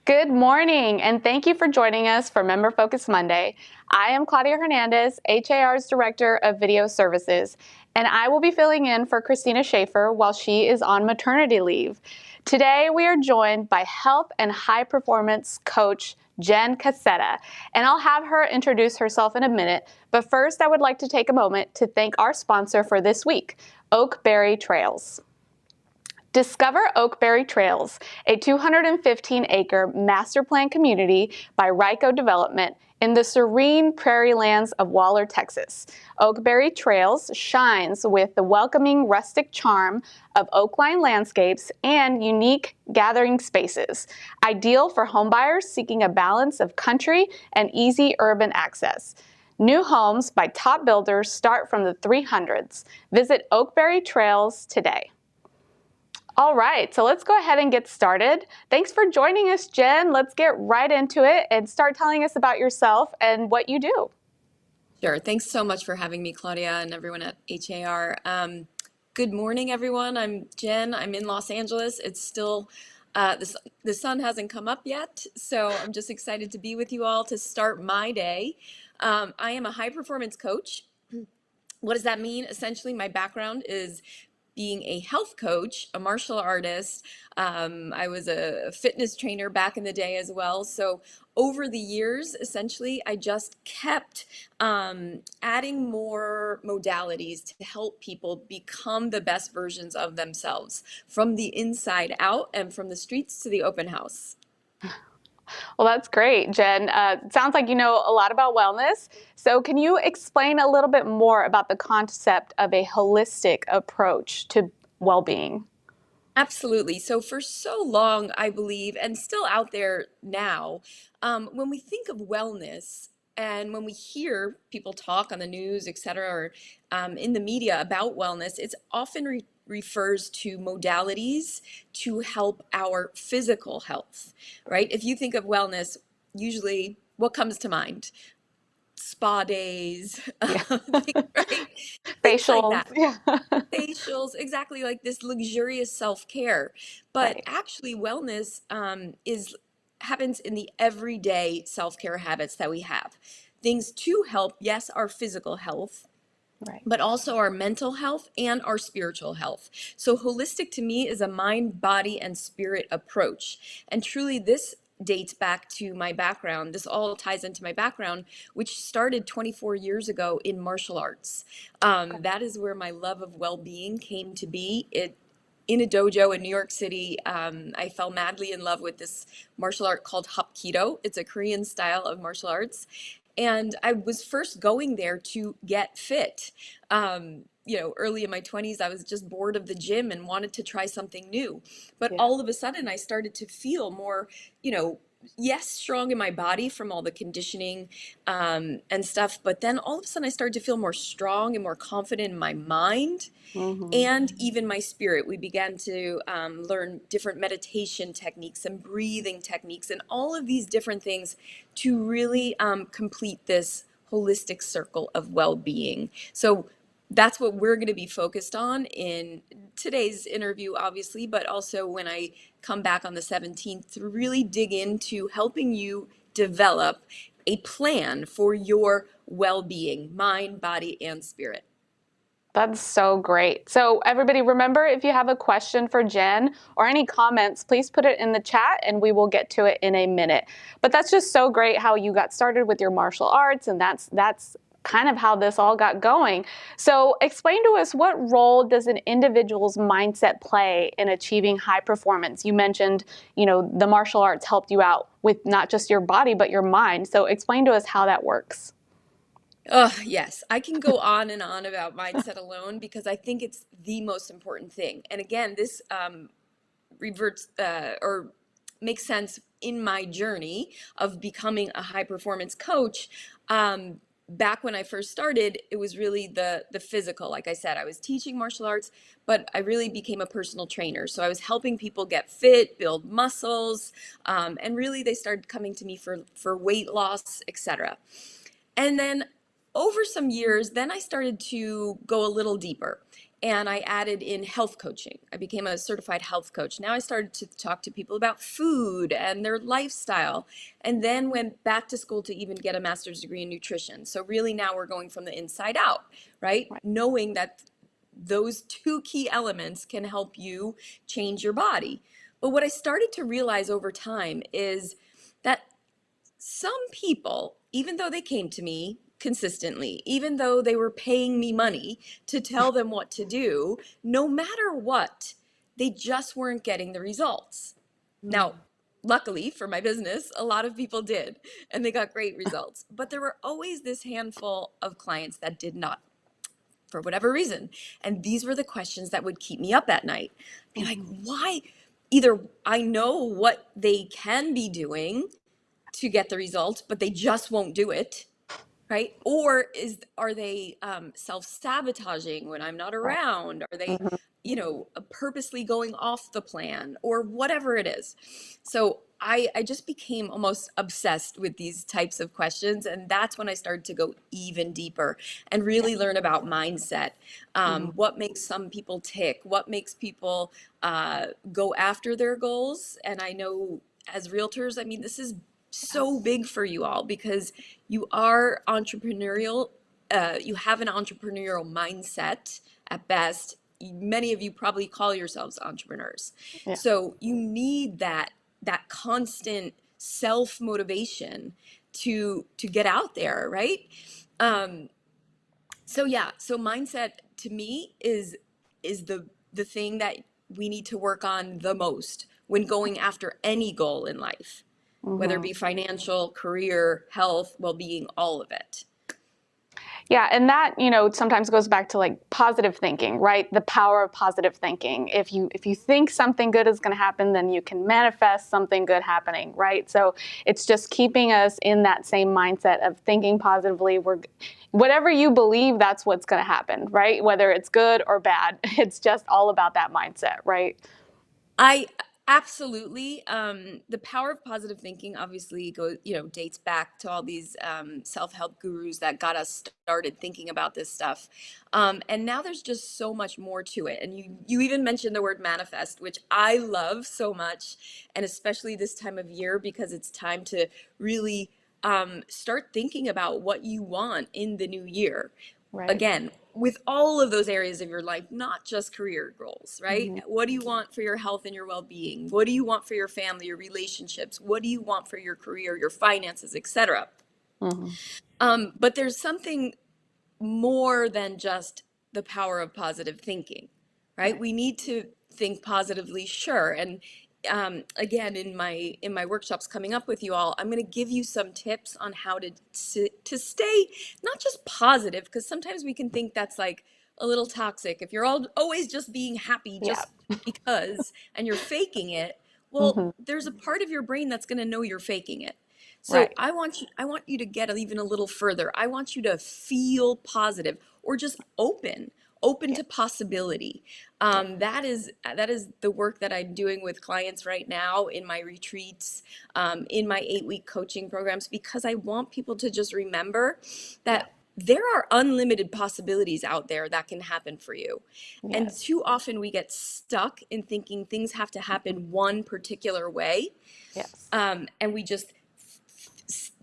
Good morning, and thank you for joining us for Member Focus Monday. I am Claudia Hernandez, HAR's Director of Video Services, and I will be filling in for Christina Schaefer while she is on maternity leave. Today, we are joined by health and high performance coach Jenn Cassetta, and I'll have her introduce herself in a minute, but first I would like to take a moment to thank our sponsor for this week, Oakberry Trails. Discover Oakberry Trails, a 215-acre master plan community by Ryco Development in the serene prairie lands of Waller, Texas. Oakberry Trails shines with the welcoming rustic charm of oak-lined landscapes and unique gathering spaces, ideal for homebuyers seeking a balance of country and easy urban access. New homes by top builders start from the 300s. Visit Oakberry Trails today. All right, so let's go ahead and get started. Thanks for joining us, Jenn. Let's get right into it and start telling us about yourself and what you do. Sure. Thanks so much for having me, Claudia, and everyone at HAR. Good morning, everyone. I'm Jenn. I'm in Los Angeles. It's still, the sun hasn't come up yet, so I'm just excited to be with you all to start my day. I am a high performance coach. What does that mean? Essentially, my background is being a health coach, a martial artist. I was a fitness trainer back in the day as well. So over the years, essentially, I just kept adding more modalities to help people become the best versions of themselves from the inside out and from the streets to the open house. Well, that's great, Jenn. It sounds like you know a lot about wellness. So can you explain a little bit more about the concept of a holistic approach to well-being? Absolutely. So for so long, I believe, and still out there now, when we think of wellness and when we hear people talk on the news, et cetera, or in the media about wellness, it's often refers to modalities to help our physical health, right? If you think of wellness, usually what comes to mind? Spa days, Yeah. right? Things like Facials. that. Yeah. Facials, exactly, like this luxurious self-care. But Right. actually, wellness is happens in the everyday self-care habits that we have. Things to help, yes, our physical health, Right. but also our mental health and our spiritual health. So holistic to me is a mind, body, and spirit approach. And truly, this dates back to my background. This all ties into my background, which started 24 years ago in martial arts. That is where my love of well-being came to be. In a dojo in New York City, I fell madly in love with this martial art called Hapkido. It's a Korean style of martial arts. And I was first going there to get fit. Early in my 20s, I was just bored of the gym and wanted to try something new. But Yeah. all of a sudden, I started to feel more, yes, strong in my body from all the conditioning and stuff. But then all of a sudden, I started to feel more strong and more confident in my mind Mm-hmm. and even my spirit. We began to learn different meditation techniques and breathing techniques and all of these different things to really complete this holistic circle of well-being. So that's what we're going to be focused on in today's interview, obviously, but also when I come back on the 17th to really dig into helping you develop a plan for your well-being, mind, body, and spirit. That's so great. So everybody, remember, if you have a question for Jenn or any comments, please put it in the chat and we will get to it in a minute. But that's just so great how you got started with your martial arts, and that's kind of how this all got going. So explain to us, what role does an individual's mindset play in achieving high performance? You mentioned, the martial arts helped you out with not just your body, but your mind. So explain to us how that works. Oh, yes. I can go on and on about mindset alone because I think it's the most important thing. And again, this reverts or makes sense in my journey of becoming a high performance coach. Back when I first started, it was really the physical. Like I said, I was teaching martial arts, but I really became a personal trainer. So I was helping people get fit, build muscles, and really they started coming to me for weight loss, etc. And then over some years, then I started to go a little deeper. and I added in health coaching. I became a certified health coach. Now I started to talk to people about food and their lifestyle, and then went back to school to even get a master's degree in nutrition. So really now we're going from the inside out, right? Right. Knowing that those two key elements can help you change your body. But what I started to realize over time is that some people, even though they came to me consistently, even though they were paying me money to tell them what to do, no matter what, they just weren't getting the results. Now, luckily for my business, a lot of people did, and they got great results. But there were always this handful of clients that did not, for whatever reason. And these were the questions that would keep me up at night. Be like, why? Either I know what they can be doing to get the results, but they just won't do it, right? Or are they self-sabotaging when I'm not Right. around? Are they, Mhm. purposely going off the plan, or whatever it is? So I just became almost obsessed with these types of questions, and that's when I started to go even deeper and Yeah. really learn about mindset. Mhm. What makes some people tick? What makes people go after their goals? And I know as realtors, I mean, this is so Yes. big for you all because you are entrepreneurial. You have an entrepreneurial mindset at best. Many of you probably call yourselves entrepreneurs. Yeah. So you need that constant self motivation to get out there, right? Um, so yeah, so mindset to me is the thing that we need to work on the most when going after any goal in life, whether it Mhm. be financial, career, health, well-being, all of it. Yeah, and that, sometimes goes back to like positive thinking, right? The power of positive thinking. If you think something good is going to happen, then you can manifest something good happening, right? So it's just keeping us in that same mindset of thinking positively. Whatever you believe, that's what's going to happen, right? Whether it's good or bad, it's just all about that mindset, right? I absolutely the power of positive thinking obviously dates back to all these self-help gurus that got us started thinking about this stuff. And now there's just so much more to it. And you even mentioned the word manifest, which I love so much, and especially this time of year because it's time to really start thinking about what you want in the new year. Right. Again, with all of those areas of your life, not just career goals, right? Hmm. What do you want for your health and your well-being? What do you want for your family, your relationships? What do you want for your career, your finances, etc.? Hmm. But there's something more than just the power of positive thinking, right? Right. We need to think positively, sure. And again, in my workshops coming up with you all, I'm going to give you some tips on how to stay not just positive, because sometimes we can think that's like a little toxic. If you're always just being happy Yeah. just because and you're faking it, well, Hmm. there's a part of your brain that's going to know you're faking it. So Right. I want you to get even a little further. I want you to feel positive or just open Yeah. to possibility. Yeah. That is the work that I'm doing with clients right now in my retreats, in my 8-week coaching programs, because I want people to just remember Yeah. that there are unlimited possibilities out there that can happen for you. And Yes. too often we get stuck in thinking things have to happen one particular way. Yes. And we just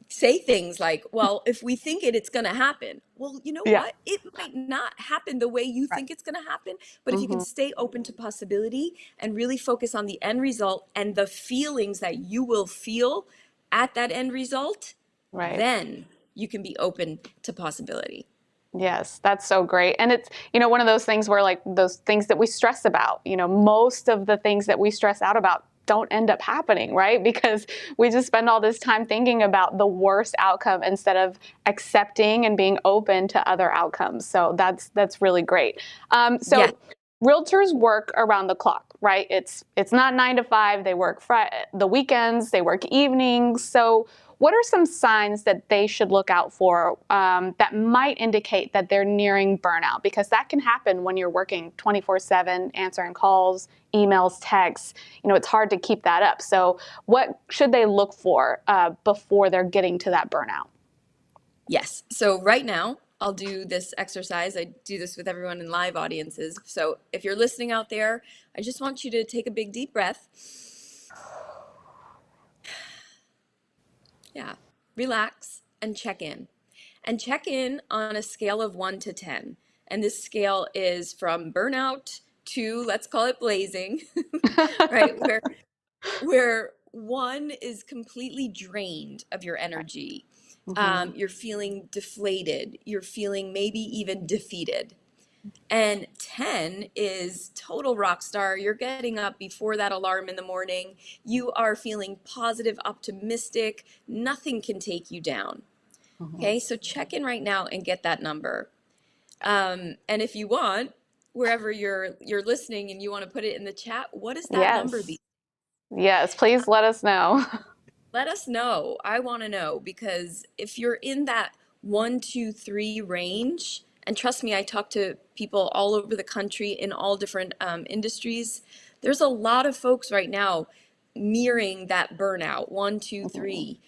say things like, well, if we think it, it's going to happen. Well, you know Yeah. what? It might not happen the way you Right. think it's going to happen. But if you can Hmm. stay open to possibility and really focus on the end result and the feelings that you will feel at that end result, Right. then you can be open to possibility. Yes, that's so great. And it's, one of those things where like those things that we stress about, most of the things that we stress out about don't end up happening, right? Because we just spend all this time thinking about the worst outcome instead of accepting and being open to other outcomes. So that's really great. Yeah. So realtors work around the clock, right? It's not 9 to 5. They work the weekends, they work evenings. So what are some signs that they should look out for that might indicate that they're nearing burnout? Because that can happen when you're working 24/7, answering calls, emails, texts. It's hard to keep that up. So what should they look for before they're getting to that burnout? Yes. So right now, I'll do this exercise. I do this with everyone in live audiences. So if you're listening out there, I just want you to take a big deep breath. Yeah, relax and check in. And check in on a scale of 1 to 10. And this scale is from burnout to, let's call it blazing, right? Where 1 is completely drained of your energy. You're feeling deflated. You're feeling maybe even defeated. And 10 is total rock star. You're getting up before that alarm in the morning. You are feeling positive, optimistic. Nothing can take you down. Okay, so check in right now and get that number. And if you want, wherever you're listening and you want to put it in the chat, what is that number? Yes, please let us know. Let us know. I want to know, because if you're in that 1, 2, 3 range, and trust me, I talk to people all over the country in all different industries. There's a lot of folks right now nearing that burnout, 1, 2, 3,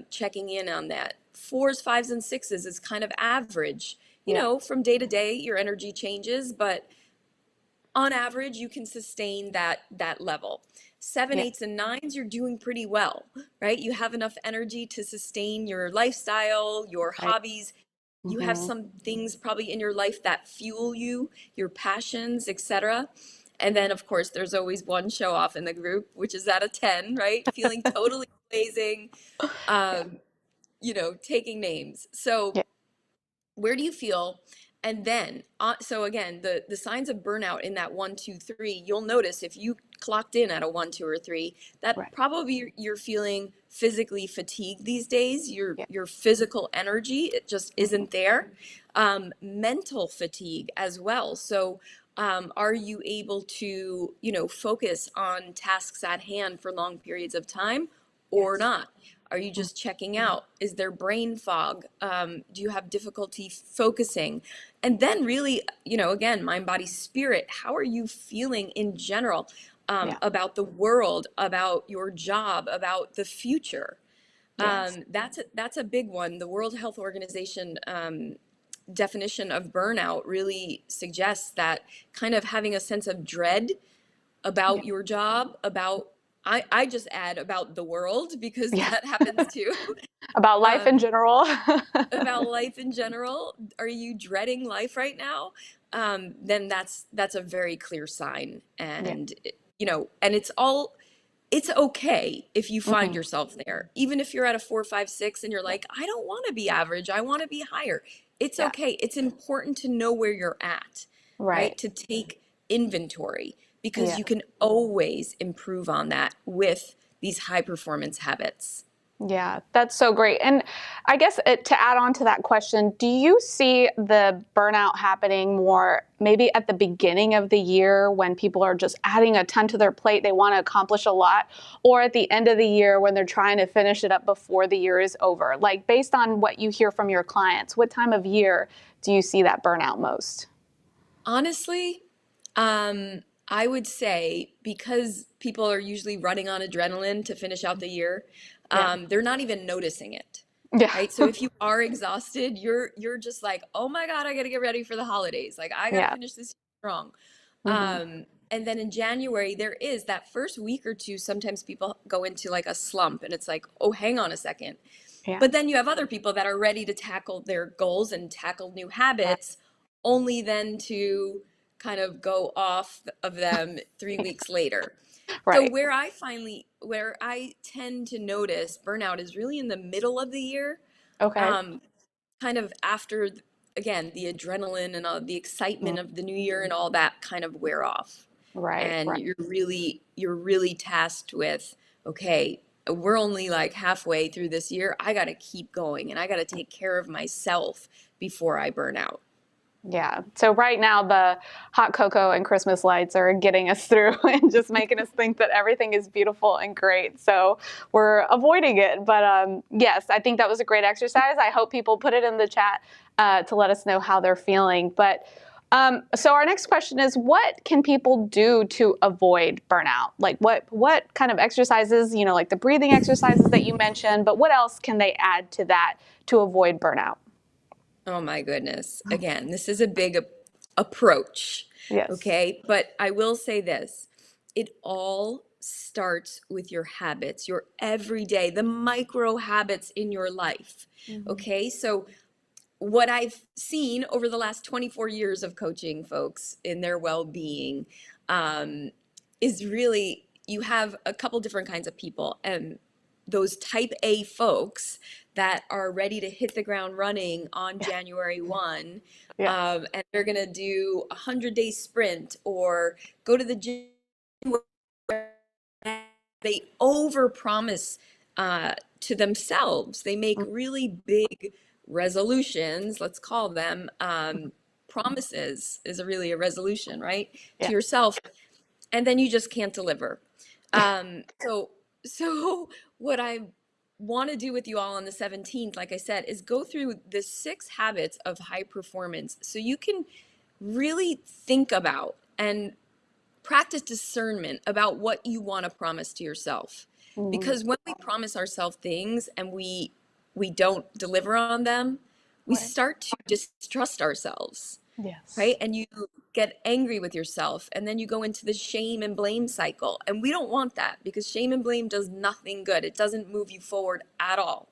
checking in on that. 4s, 5s, and 6s is kind of average. You know, from day to day, your energy changes, but on average, you can sustain that level. 7, 8s, and 9s, you're doing pretty well, right? You have enough energy to sustain your lifestyle, your hobbies. You have some things probably in your life that fuel you, your passions, etc. And then, of course, there's always one show off in the group, which is at a 10, right? Feeling totally amazing, you know, taking names. So where do you feel? And then, so again, the signs of burnout in that 1, 2, 3, you'll notice if you clocked in at a 1, 2, or 3, that probably you're feeling physically fatigued these days. Your physical energy, it just isn't there. Mental fatigue as well. So are you able to, you know, focus on tasks at hand for long periods of time or not? Are you just checking out? Is there brain fog? Do you have difficulty focusing? And then really, you know, again, mind, body, spirit, how are you feeling in general about the world, about your job, about the future? That's a big one. The World Health Organization definition of burnout really suggests that kind of having a sense of dread about your job, about I just add about the world, because that happens too. About life in general. About life in general. Are you dreading life right now? Then that's a very clear sign. And you know, and it's okay if you find yourself there. Even if you're at a 4, 5, 6 and you're like, I don't want to be average, I want to be higher. It's okay. It's important to know where you're at, right? To take inventory, because you can always improve on that with these high performance habits. Yeah, that's so great. And I guess to add on to that question, do you see the burnout happening more maybe at the beginning of the year when people are just adding a ton to their plate, they want to accomplish a lot, or at the end of the year when they're trying to finish it up before the year is over? Like, based on what you hear from your clients, what time of year do you see that burnout most? Honestly, I would say because people are usually running on adrenaline to finish out the year, they're not even noticing it. Right. So if you are exhausted, you're just like, oh my God, I got to get ready for the holidays. Like, I got to finish this strong. And then in January, there is that first week or two, sometimes people go into like a slump and it's like, oh, hang on a second. But then you have other people that are ready to tackle their goals and tackle new habits, only then to kind of go off of them 3 weeks later. So where I tend to notice burnout is really in the middle of the year, kind of after, again, the adrenaline and all the excitement of the new year and all that kind of wear off. And you're really tasked with, okay, we're only like halfway through this year. I got to keep going and I got to take care of myself before I burn out. Yeah. So right now the hot cocoa and Christmas lights are getting us through and just making us think that everything is beautiful and great. So we're avoiding it. But yes, I think that was a great exercise. I hope people put it in the chat to let us know how they're feeling. But so our next question is, what can people do to avoid burnout? Like what kind of exercises, you know, like the breathing exercises that you mentioned, but what else can they add to that to avoid burnout? Oh my goodness. Again, this is a big approach, Yes. okay? But I will say this, it all starts with your habits, your everyday, the micro habits in your life, Hmm. okay? So what I've seen over the last 24 years of coaching folks in their well-being, um, is really you have a couple different kinds of people, and those type A folks that are ready to hit the ground running on Yeah. January 1, Yeah. and they're going to do a 100-day sprint or go to the gym. They overpromise to themselves. They make really big resolutions, let's call them. Promises is really a resolution, right? To Yeah. yourself, and then you just can't deliver. So, so what I want to do with you all on the 17th, like I said, is go through the 6 habits of high performance so you can really think about and practice discernment about what you want to promise to yourself. Hmm. Because when we promise ourselves things and we don't deliver on them, we Right. start to distrust ourselves, right? Yes. And you get angry with yourself, and then you go into the shame and blame cycle. And we don't want that, because shame and blame does nothing good. It doesn't move you forward at all.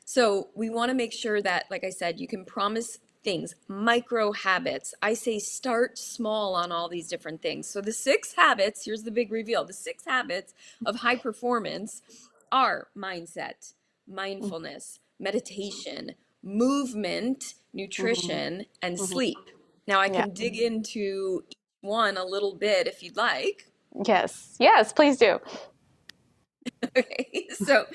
So we want to make sure that, like I said, you can promise things, micro habits. I say start small on all these different things. So the 6 habits, here's the big reveal. The 6 habits of high performance are mindset, mindfulness, meditation, movement, Hmm. nutrition, and Hmm. sleep. Now I Yeah. can dig into each one a little bit if you'd like. Yes. Yes, please do. Okay, so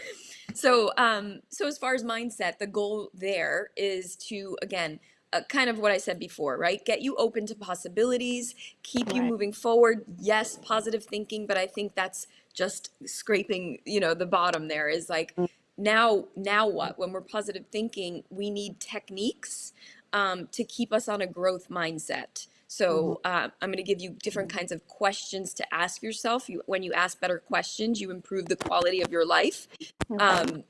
as far as mindset, the goal there is to, again, kind of what I said before, right? Get you open to possibilities, keep you Right. moving forward. Yes, positive thinking, but I think that's just scraping, the bottom there is like, now what? When we're positive thinking, we need techniques to keep us on a growth mindset. Hmm. So I'm going to give you different kinds of questions to ask yourself. When you ask better questions, you improve the quality of your life. Okay. Um,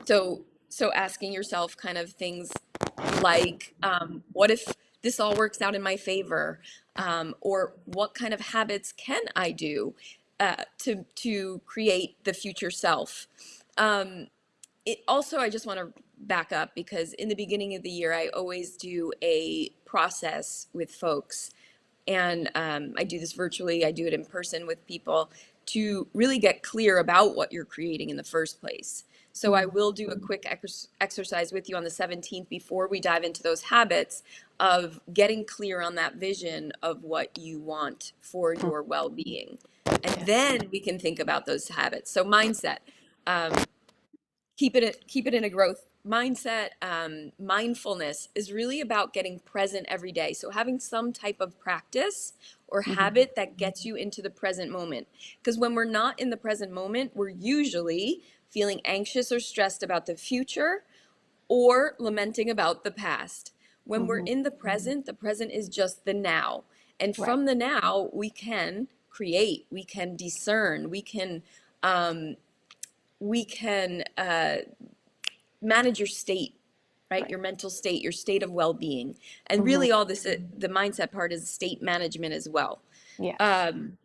so asking yourself kind of things like, what if this all works out in my favor? Or what kind of habits can I do to create the future self? Um, it also, I just want to back up, because in the beginning of the year, I always do a process with folks, and I do this virtually, I do it in person with people, to really get clear about what you're creating in the first place. So I Hmm. will do a quick exercise with you on the 17th before we dive into those habits of getting clear on that vision of what you want for your well-being. And Yes. then we can think about those habits. So mindset. Um, keep it in a growth mindset. Mindfulness is really about getting present every day, so having some type of practice or Hmm. habit that gets you into the present moment, because when we're not in the present moment, we're usually feeling anxious or stressed about the future or lamenting about the past. When we're Hmm. in the present is just the now, and Right. from the now we can create, we can discern, um, we can manage your state, right? Right. Your mental state, your state of well-being. And Hmm. really all this, the mindset part is state management as well. Yes. Um,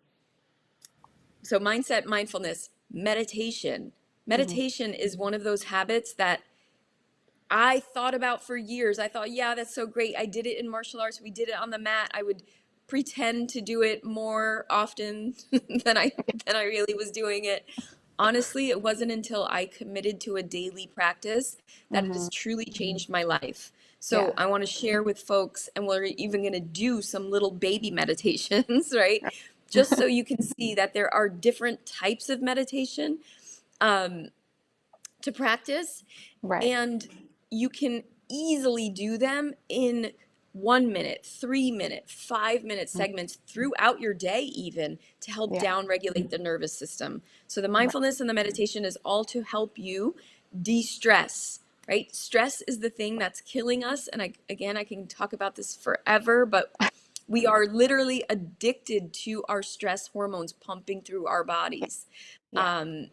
so mindset, mindfulness, meditation. Hmm. Meditation is one of those habits that I thought about for years. I thought, yeah, that's so great. I did it in martial arts. We did it on the mat. I would pretend to do it more often than I really was doing it. Honestly, it wasn't until I committed to a daily practice that it Hmm. has truly changed my life. So Yeah. I want to share with folks, and we're even going to do some little baby meditations, right? Just so you can see that there are different types of meditation um, to practice, Right. and you can easily do them in 1 minute, 3 minute, 5 minute Mhm. segments throughout your day, even to help Yeah. down regulate the nervous system. So the Right. mindfulness and the meditation is all to help you de-stress, right? Stress is the thing that's killing us. And I can talk about this forever, but we are literally addicted to our stress hormones pumping through our Yeah. bodies. Yeah. Um,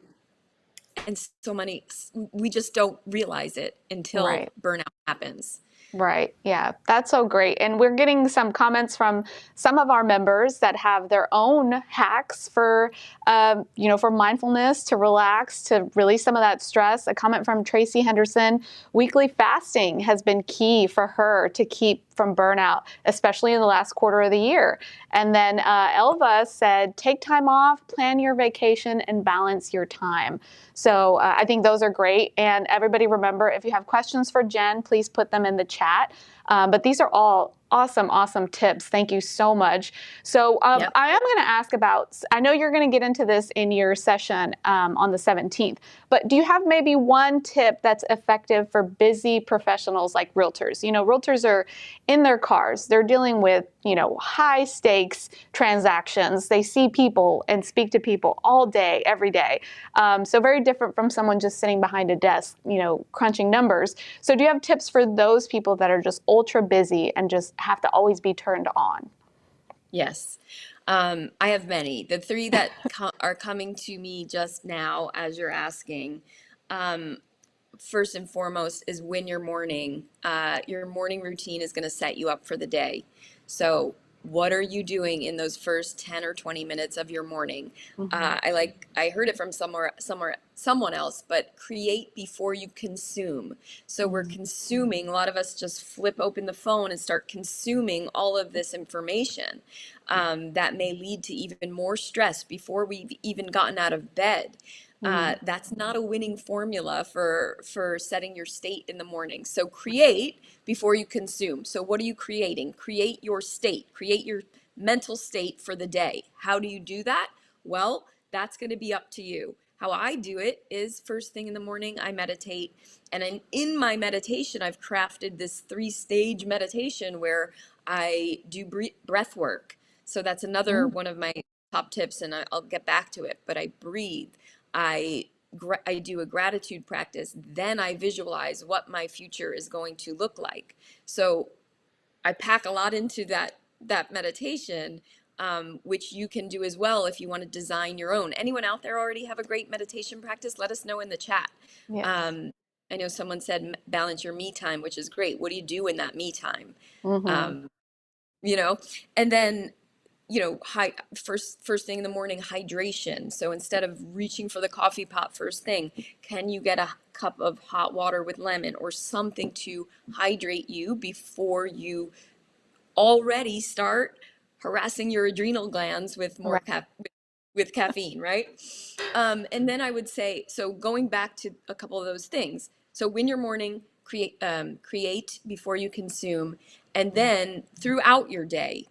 and so many, we just don't realize it until Right. burnout happens. Right. Yeah, that's so great. And we're getting some comments from some of our members that have their own hacks for, for mindfulness, to relax, to release some of that stress. A comment from Tracy Henderson: weekly fasting has been key for her to keep from burnout, especially in the last quarter of the year. And then Elva said, take time off, plan your vacation, and balance your time. So I think those are great. And everybody remember, if you have questions for Jenn, please put them in the chat. But these are all awesome, awesome tips. Thank you so much. So Yep. I am going to ask about, I know you're going to get into this in your session on the 17th, but do you have maybe one tip that's effective for busy professionals like realtors? You know, realtors are in their cars. They're dealing with, high stakes transactions. They see people and speak to people all day, every day. So very different from someone just sitting behind a desk, crunching numbers. So do you have tips for those people that are just ultra busy and just have to always be turned on? Yes. I have many. The three that are coming to me just now as you're asking, first and foremost is when your morning routine is going to set you up for the day. So what are you doing in those first 10 or 20 minutes of your morning? Mm-hmm. I heard it from someone else, but create before you consume. So we're consuming, a lot of us just flip open the phone and start consuming all of this information that may lead to even more stress before we've even gotten out of bed. That's not a winning formula for setting your state in the morning. So create before you consume. So what are you creating? Create your state, create your mental state for the day. How do you do that? Well, that's going to be up to you. How I do it is first thing in the morning, I meditate. And in my meditation, I've crafted this 3-stage meditation where I do breath work. So that's another one of my top tips, and I'll get back to it. But I breathe. I do a gratitude practice, then I visualize what my future is going to look like. So I pack a lot into that meditation, which you can do as well if you want to design your own. Anyone out there already have a great meditation practice? Let us know in the chat. Yes. I know someone said balance your me time, which is great. What do you do in that me time? Mm-hmm. Um, you know, and then first thing in the morning, hydration. So instead of reaching for the coffee pot first thing, can you get a cup of hot water with lemon or something to hydrate you before you already start harassing your adrenal glands with Right. with caffeine, right? And then I would say, so going back to a couple of those things. So win your morning, create before you consume, and then throughout your day,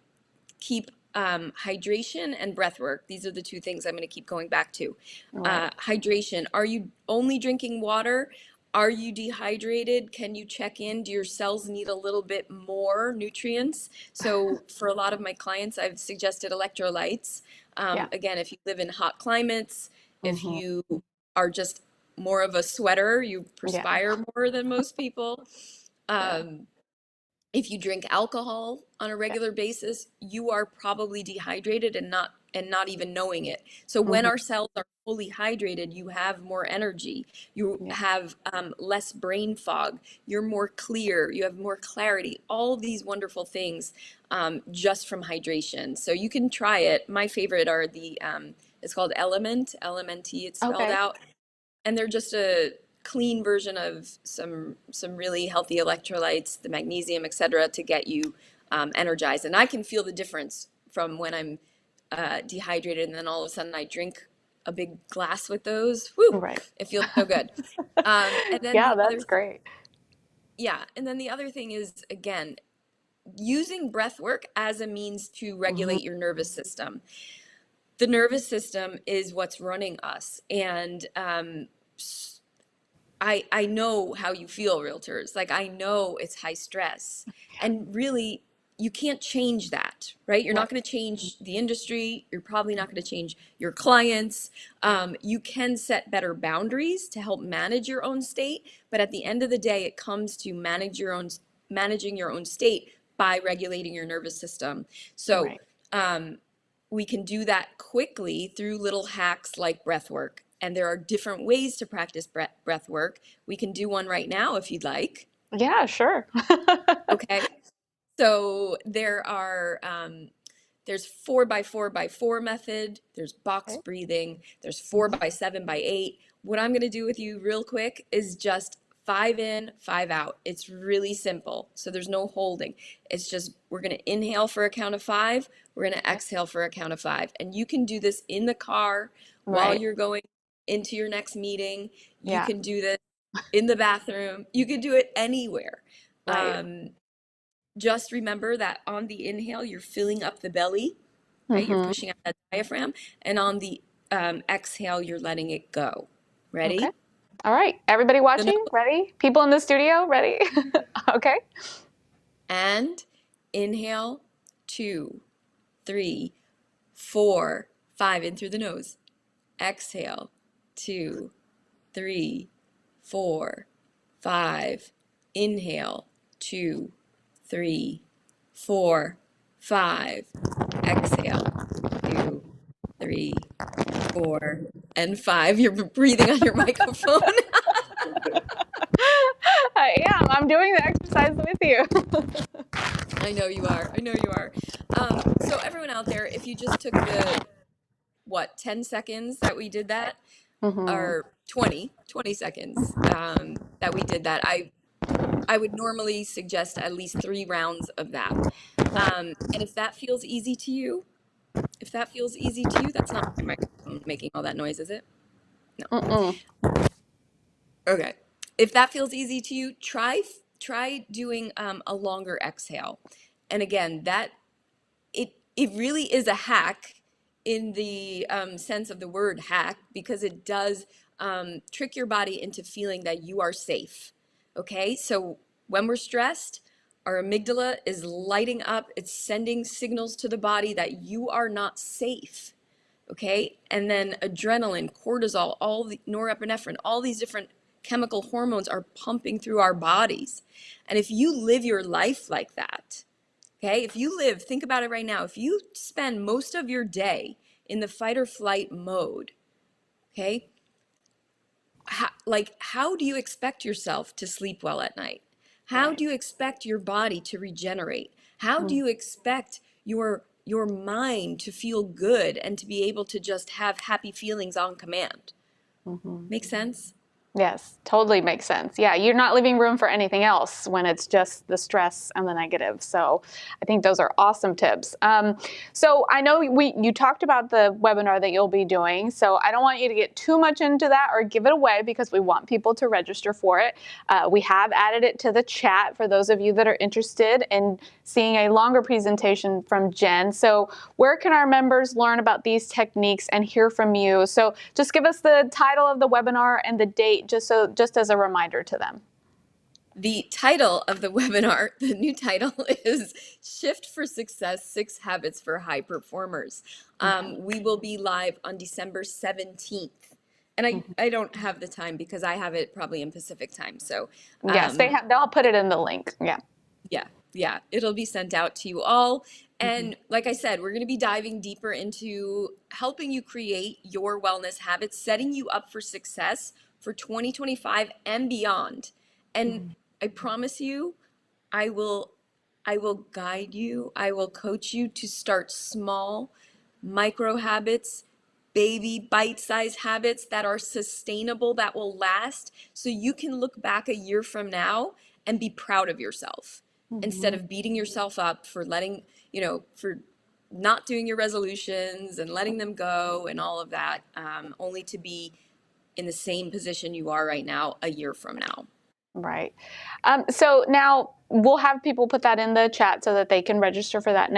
keep hydration and breath work. These are the two things I'm going to keep going back to. Right. Hydration. Are you only drinking water? Are you dehydrated? Can you check in? Do your cells need a little bit more nutrients? So for a lot of my clients, I've suggested electrolytes. Yeah. Again, if you live in hot climates, if Mm-hmm. you are just more of a sweater, you Yeah. perspire more than most people. Yeah. Um, if you drink alcohol on a Yeah. regular basis, you are probably dehydrated and not even knowing it. So when Mm-hmm. our cells are fully hydrated, you have more energy, you Yeah. have less brain fog, you're more clear, you have more clarity, all these wonderful things just from hydration. So you can try it. My favorite are it's called Element, LMNT, it's spelled Okay. out, and they're just a clean version of some really healthy electrolytes, the magnesium, etc., to get you energized. And I can feel the difference from when I'm dehydrated, and then all of a sudden I drink a big glass with those. Woo! Right. It feels so good. And then Yeah, that's great. and then the other thing is, again, using breath work as a means to Mm-hmm. regulate your nervous system. The nervous system is what's running us, and I know how you feel, realtors. Like, I know it's high stress. And really, you can't change that, right? You're not Right. going to change the industry. You're probably not going to change your clients. Yeah. You can set better boundaries to help manage your own state. But at the end of the day, it comes to managing your own state by regulating your nervous system. So Right. we can do that quickly through little hacks like breath work. and there are different ways to practice breath work. We can do one right now if you'd like. Yeah, sure. Okay. So there's 4x4x4 method, there's box Okay. breathing, there's 4x7x8. What I'm going to do with you real quick is just 5 in, 5 out. It's really simple. So there's no holding. It's just we're going to inhale for a count of 5, we're going to Okay. exhale for a count of 5. And you can do this in the car while Right. you're going into your next meeting. You Yeah. can do this in the bathroom. You can do it anywhere. Right. Just remember that on the inhale, you're filling up the belly, okay? You're Mm-hmm. pushing out that diaphragm. And on the exhale, you're letting it go. Okay. Ready? All right. Everybody So now, watching? Ready? People in the studio? Ready? Okay. and inhale, 2, 3, 4, 5, in through the nose. Exhale, 2, 3, 4, 5. Inhale, 2, 3, 4, 5. Exhale, 2, 3, 4, and 5. You're breathing on your microphone. I am. I'm doing the exercise with you. I know you are. I know you are. So everyone out there, if you just took the, 10 seconds that we did that, Mm-hmm. or 20 seconds that we did that, I would normally suggest at least 3 rounds of that. And if that feels easy to you, that's not my microphone making all that noise, is it? No. Mm-mm. Okay. If that feels easy to you, try doing a longer exhale. And again, it really is a hack in the sense of the word hack, because it does trick your body into feeling that you are safe. Okay, so when we're stressed, our amygdala is lighting up, it's sending signals to the body that you are not safe. Okay, and then adrenaline, cortisol, all the norepinephrine, all these different chemical hormones are pumping through our bodies. And if you live your life like that, okay, think about it right now, if you spend most of your day in the fight or flight mode, okay, how do you expect yourself to sleep well at night? How Right. do you expect your body to regenerate? How do you expect your mind to feel good and to be able to just have happy feelings on command? Mm-hmm. Make sense? Yes, totally makes sense. Yeah, you're not leaving room for anything else when it's just the stress and the negative. So I think those are awesome tips. So I know you talked about the webinar that you'll be doing. So I don't want you to get too much into that or give it away, because we want people to register for it. We have added it to the chat for those of you that are interested in seeing a longer presentation from Jenn. So where can our members learn about these techniques and hear from you? So just give us the title of the webinar and the date, just as a reminder to them. The title of the webinar, the new title, is Shift for Success, 6 Habits for High Performers. Okay. We will be live on December 17th. And I don't have the time because I have it probably in Pacific time. So Yes, they'll put it in the link. Yeah. yeah, it'll be sent out to you all. And like I said, we're going to be diving deeper into helping you create your wellness habits, setting you up for success for 2025 and beyond. And I promise you, I will I will guide you, I will coach you to start small, micro habits, baby bite-sized habits that are sustainable, that will last, so you can look back a year from now and be proud of yourself, instead Mm-hmm. of beating yourself up for for not doing your resolutions and letting them go and all of that, only to be in the same position you are right now a year from now. Right. So now we'll have people put that in the chat so that they can register for that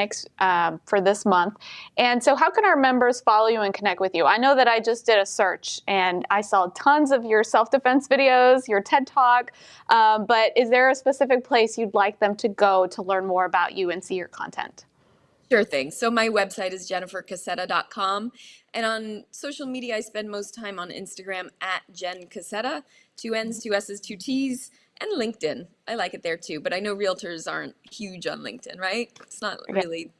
for this month. And so how can our members follow you and connect with you? I know that I just did a search and I saw tons of your self-defense videos, your TED Talk, but is there a specific place you'd like them to go to learn more about you and see your content? Sure thing. So my website is jennifercassetta.com. And on social media, I spend most time on Instagram at Jenn Cassetta, 2 N's, 2 S's, 2 T's, and LinkedIn. I like it there too, but I know realtors aren't huge on LinkedIn, right? It's not Yeah. really.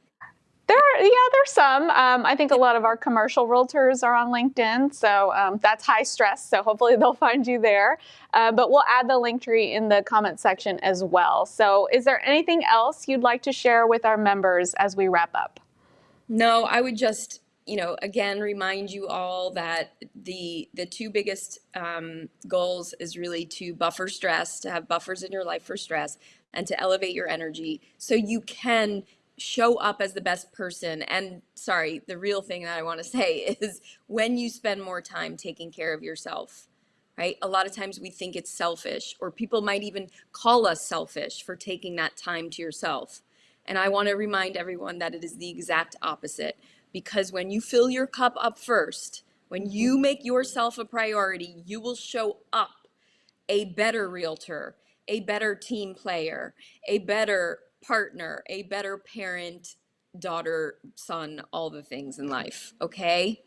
There There's some. I think a lot of our commercial realtors are on LinkedIn, so that's high stress. So hopefully they'll find you there. But we'll add the link tree in the comment section as well. So is there anything else you'd like to share with our members as we wrap up? No, I would just, again, remind you all that the two biggest goals is really to buffer stress, to have buffers in your life for stress, and to elevate your energy so you can show up as the best person. And sorry, the real thing that I want to say is when you spend more time taking care of yourself, right? A lot of times we think it's selfish, or people might even call us selfish for taking that time to yourself. And I want to remind everyone that it is the exact opposite. Because when you fill your cup up first, when you make yourself a priority, you will show up a better realtor, a better team player, a better partner, a better parent, daughter, son, all the things in life. Okay?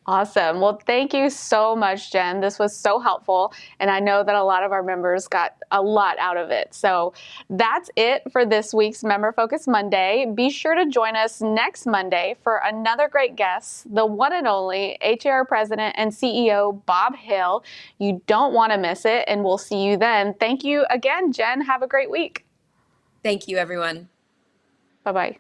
Awesome. Well, thank you so much, Jen. This was so helpful, and I know that a lot of our members got a lot out of it. So that's it for this week's Member Focus Monday. Be sure to join us next Monday for another great guest, the one and only HAR President and CEO, Bob Hill. You don't want to miss it, and we'll see you then. Thank you again, Jen. Have a great week. Thank you, everyone. Bye-bye.